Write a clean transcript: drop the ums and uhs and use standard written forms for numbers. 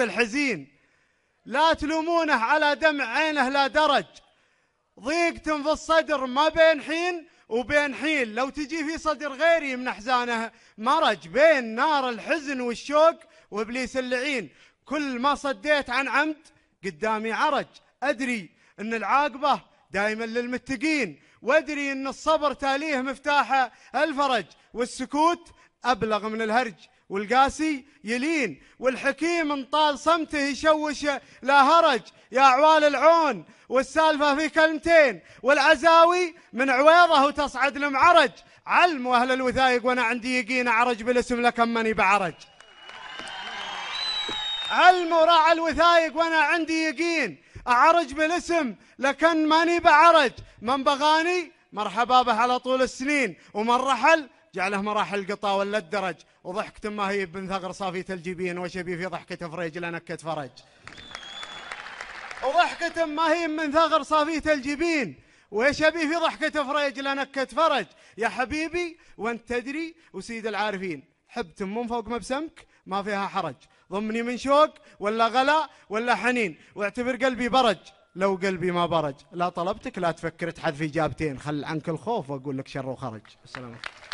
صوت الحزين، لا تلومونه على دمع عينه لا درج، ضيقة في الصدر ما بين حين وبين حين، لو تجي في صدر غيري من أحزانه مرج، بين نار الحزن والشوق وإبليس اللعين، كل ما صديت عن عمد قدامي عرج، أدري أن العاقبة دائما للمتقين، وأدري أن الصبر تاليه مفتاح الفرج، والسكوت أبلغ من الهرج، والقاسي يلين، والحكيم ان طال صمته يشوش لا هرج، يا عوال العون والسالفة في كلمتين، والعزاوي من عويضه وتصعد المعرج، علموا أهل الوثايق وأنا عندي يقين أعرج بالاسم لكم ماني بعرج، علموا راعى الوثايق وأنا عندي يقين أعرج بالاسم لكن ماني بعرج، من بغاني مرحبا به على طول السنين، ومن رحل جعله مراحل قطا ولا الدرج، وضحكة ما هي بن ثغر صافية الجبين، وشبي في ضحكة فريج لنكة فرج، وضحكة ما هي من ثغر صافية الجبين، وشبي في ضحكة فريج لنكة فرج، يا حبيبي وانت تدري وسيد العارفين، حبت من فوق مبسمك ما فيها حرج، ضمني من شوق ولا غلا ولا حنين، واعتبر قلبي برج لو قلبي ما برج، لا طلبتك لا تفكر تحذف إجابتين، خل عنك الخوف وأقول لك شر وخرج. السلام عليكم.